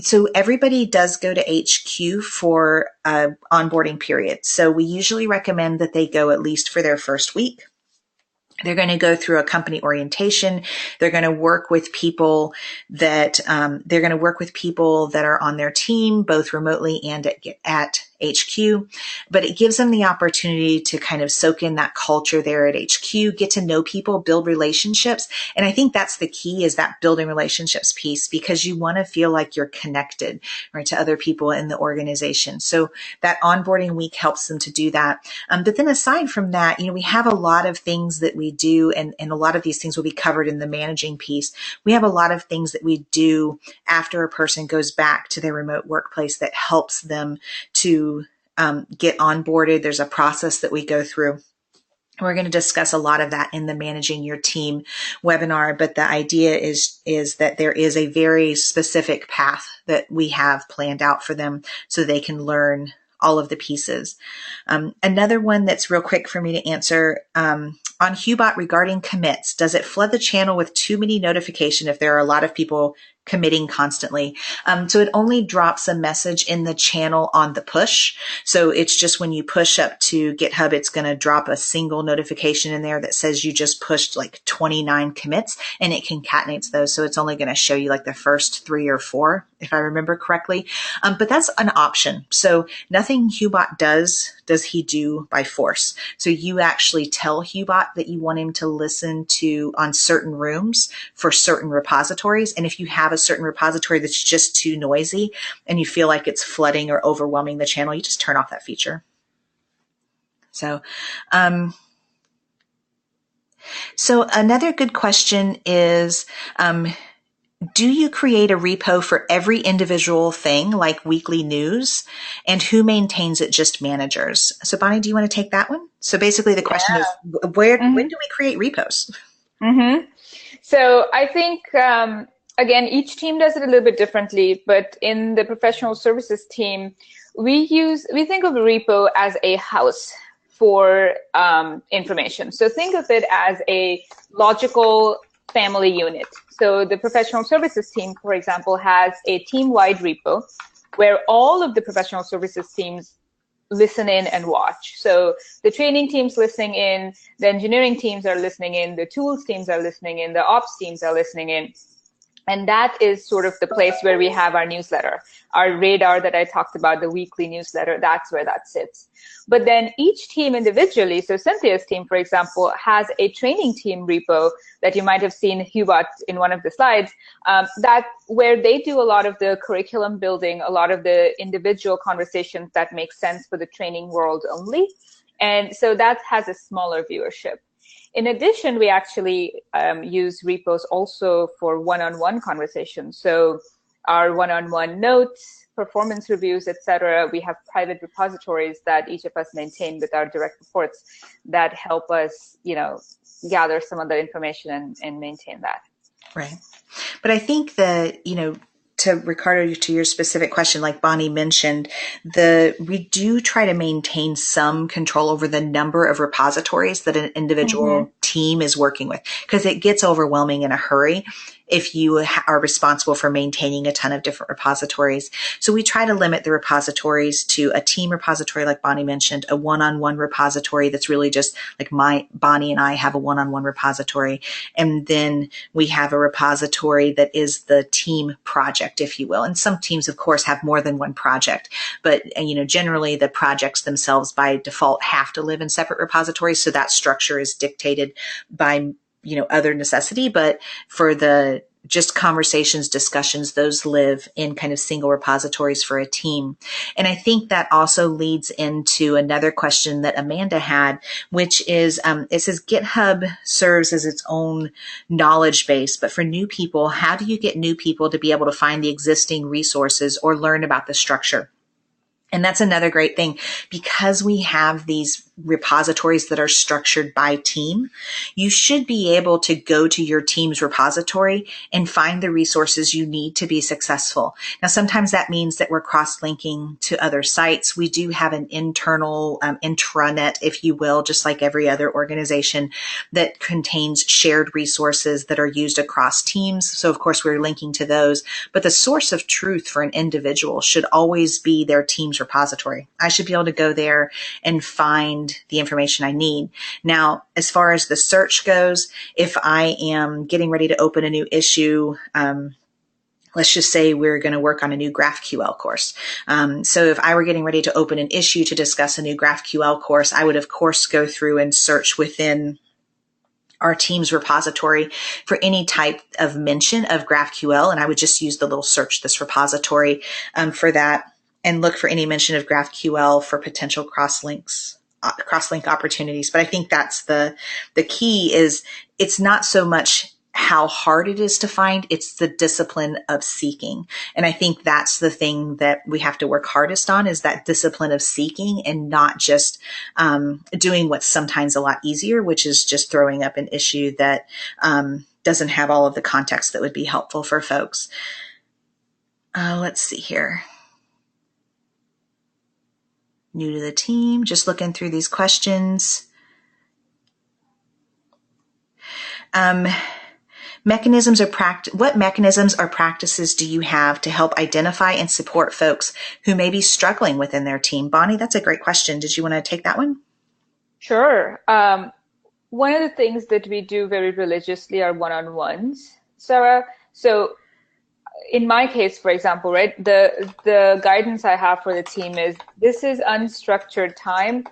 So everybody does go to HQ for onboarding period. So we usually recommend that they go at least for their first week. They're going to go through a company orientation. They're going to work with people that are on their team, both remotely and at HQ, but it gives them the opportunity to kind of soak in that culture there at HQ, get to know people, build relationships. And I think that's the key, is that building relationships piece, because you want to feel like you're connected, right, to other people in the organization. So that onboarding week helps them to do that. But then aside from that, we have a lot of things that we do, and a lot of these things will be covered in the managing piece. We have a lot of things that we do after a person goes back to their remote workplace that helps them to get onboarded. There's a process that we go through. We're going to discuss a lot of that in the Managing Your Team webinar, but the idea is that there is a very specific path that we have planned out for them so they can learn all of the pieces. Another one that's real quick for me to answer, on Hubot regarding commits, does it flood the channel with too many notifications if there are a lot of people committing constantly. So it only drops a message in the channel on the push. So it's just when you push up to GitHub, it's going to drop a single notification in there that says you just pushed like 29 commits, and it concatenates those. So it's only going to show you like the first 3 or 4, if I remember correctly. But that's an option. So nothing Hubot does he do by force. So you actually tell Hubot that you want him to listen to on certain rooms for certain repositories. And if you have a certain repository that's just too noisy and you feel like it's flooding or overwhelming the channel, you just turn off that feature. So another good question is, do you create a repo for every individual thing like weekly news, and who maintains it? Just managers? So Bonnie, do you want to take that one? So basically the question is, when do we create repos? So I think, again, each team does it a little bit differently, but in the professional services team, we think of a repo as a house for information. So think of it as a logical family unit. So the professional services team, for example, has a team-wide repo where all of the professional services teams listen in and watch. So the training teams listening in, the engineering teams are listening in, the tools teams are listening in, the ops teams are listening in. And that is sort of the place where we have our newsletter, our radar that I talked about, the weekly newsletter, that's where that sits. But then each team individually, so Cynthia's team, for example, has a training team repo that you might have seen Hubot in one of the slides, that where they do a lot of the curriculum building, a lot of the individual conversations that make sense for the training world only. And so that has a smaller viewership. In addition, we actually use repos also for one-on-one conversations. So our one-on-one notes, performance reviews, etc. We have private repositories that each of us maintain with our direct reports that help us, gather some of the information and maintain that. Right. But I think that, to Ricardo, to your specific question, like Bonnie mentioned, we do try to maintain some control over the number of repositories that an individual team is working with, because it gets overwhelming in a hurry if you are responsible for maintaining a ton of different repositories. So we try to limit the repositories to a team repository, like Bonnie mentioned, a one-on-one repository that's really just like Bonnie and I have a one-on-one repository. And then we have a repository that is the team project, if you will. And some teams, of course, have more than one project, but generally the projects themselves by default have to live in separate repositories. So that structure is dictated by other necessity, but for the just conversations, discussions, those live in kind of single repositories for a team. And I think that also leads into another question that Amanda had, which is, it says GitHub serves as its own knowledge base, but for new people, how do you get new people to be able to find the existing resources or learn about the structure? And that's another great thing, because we have these repositories that are structured by team. You should be able to go to your team's repository and find the resources you need to be successful. Now, sometimes that means that we're cross-linking to other sites. We do have an internal intranet, if you will, just like every other organization, that contains shared resources that are used across teams. So, of course, we're linking to those. But the source of truth for an individual should always be their team's repository. I should be able to go there and find the information I need. Now, as far as the search goes, if I am getting ready to open a new issue, let's just say we're going to work on a new GraphQL course. So if I were getting ready to open an issue to discuss a new GraphQL course, I would, of course, go through and search within our team's repository for any type of mention of GraphQL. And I would just use the little search this repository for that, and look for any mention of GraphQL for potential cross-link opportunities. But I think that's the key is it's not so much how hard it is to find, it's the discipline of seeking. And I think that's the thing that we have to work hardest on, is that discipline of seeking, and not just doing what's sometimes a lot easier, which is just throwing up an issue that doesn't have all of the context that would be helpful for folks. Let's see here. New to the team, just looking through these questions. What mechanisms or practices do you have to help identify and support folks who may be struggling within their team? Bonnie, that's a great question. Did you want to take that one? Sure. One of the things that we do very religiously are one-on-ones, Sarah. So in my case, for example, right, the guidance I have for the team is this is unstructured time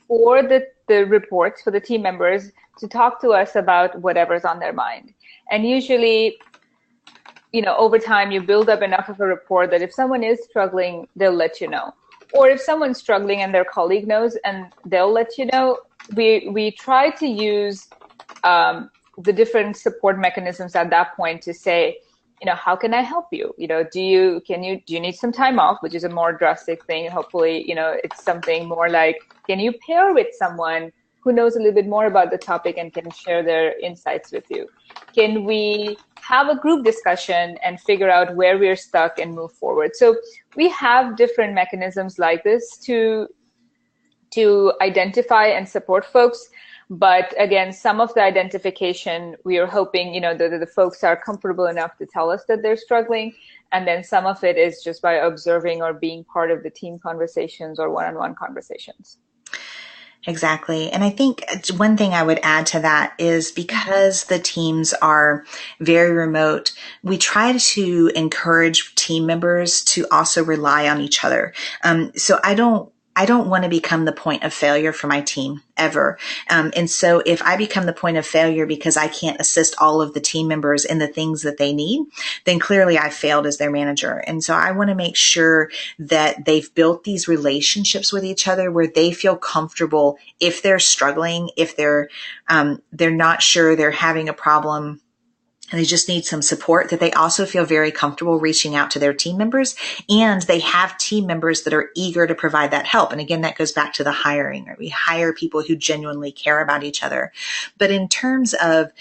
for the reports, for the team members to talk to us about whatever's on their mind. And usually, over time, you build up enough of a rapport that if someone is struggling, they'll let you know. Or if someone's struggling and their colleague knows and they'll let you know, we try to use the different support mechanisms at that point to say, how can I help you? Do you need some time off, which is a more drastic thing. Hopefully, it's something more like, can you pair with someone who knows a little bit more about the topic and can share their insights with you? Can we have a group discussion and figure out where we're stuck and move forward? So we have different mechanisms like this to identify and support folks. But again, some of the identification, we are hoping, the folks are comfortable enough to tell us that they're struggling. And then some of it is just by observing or being part of the team conversations or one-on-one conversations. Exactly. And I think one thing I would add to that is because the teams are very remote, we try to encourage team members to also rely on each other. So I don't want to become the point of failure for my team ever. And so if I become the point of failure because I can't assist all of the team members in the things that they need, then clearly I failed as their manager. And so I want to make sure that they've built these relationships with each other where they feel comfortable if they're struggling, if they're not sure, they're having a problem, and they just need some support, that they also feel very comfortable reaching out to their team members, and they have team members that are eager to provide that help. And again, that goes back to the hiring, right? We hire people who genuinely care about each other. But in terms of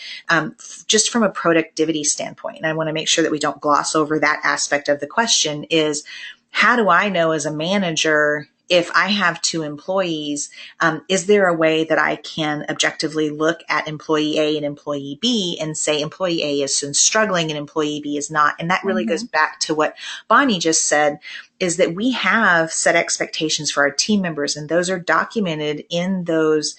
just from a productivity standpoint, and I want to make sure that we don't gloss over that aspect of the question, is how do I know as a manager if I have 2 employees, is there a way that I can objectively look at employee A and employee B and say employee A is struggling and employee B is not? And that really goes back to what Bonnie just said, is that we have set expectations for our team members, and those are documented in those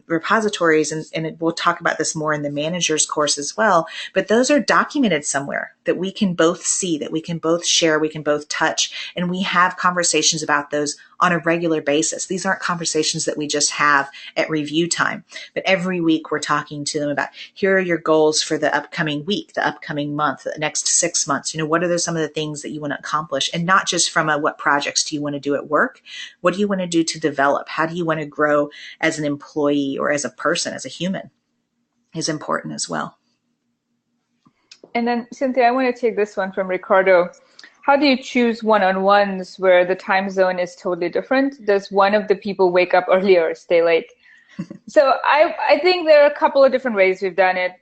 repositories. And we'll talk about this more in the manager's course as well. But those are documented somewhere that we can both see, that we can both share, we can both touch, and we have conversations about those on a regular basis. These aren't conversations that we just have at review time, but every week we're talking to them about, here are your goals for the upcoming week, the upcoming month, the next 6 months. What are some of the things that you want to accomplish? And not just from what projects do you want to do at work? What do you want to do to develop? How do you want to grow as an employee or as a person, as a human, is important as well. And then, Cynthia, I want to take this one from Ricardo. How do you choose one-on-ones where the time zone is totally different? Does one of the people wake up earlier or stay late? So I think there are a couple of different ways we've done it.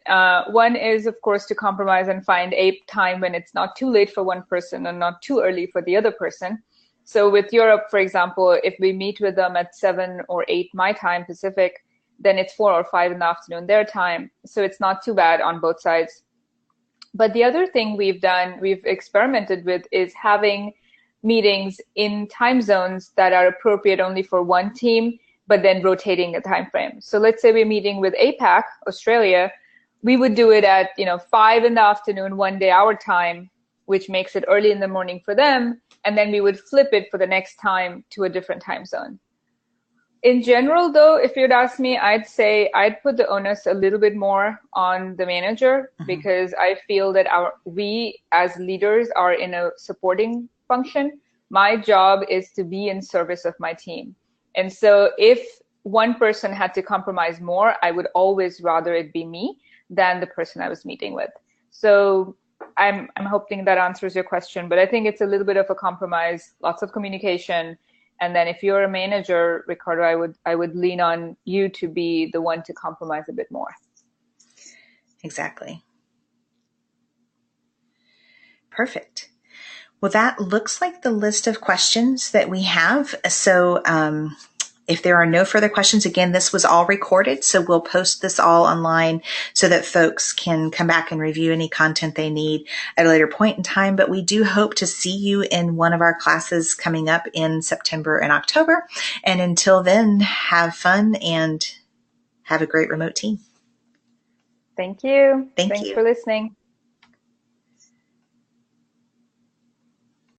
One is, of course, to compromise and find a time when it's not too late for one person and not too early for the other person. So with Europe, for example, if we meet with them at 7 or 8 my time Pacific, then it's 4 or 5 in the afternoon their time. So it's not too bad on both sides. But the other thing we've experimented with is having meetings in time zones that are appropriate only for one team, but then rotating the time frame. So let's say we're meeting with APAC, Australia, we would do it at 5 in the afternoon, one day our time, which makes it early in the morning for them, and then we would flip it for the next time to a different time zone. In general, though, if you'd ask me, I'd say I'd put the onus a little bit more on the manager, because I feel that we as leaders are in a supporting function. My job is to be in service of my team. And so if one person had to compromise more, I would always rather it be me than the person I was meeting with. So I'm hoping that answers your question, but I think it's a little bit of a compromise, lots of communication. And then if you're a manager, Ricardo, I would lean on you to be the one to compromise a bit more. Exactly. Perfect. Well, that looks like the list of questions that we have. So If there are no further questions, again, this was all recorded, so we'll post this all online so that folks can come back and review any content they need at a later point in time. But we do hope to see you in one of our classes coming up in September and October. And until then, have fun and have a great remote team. Thank you. Thank Thanks you. for listening.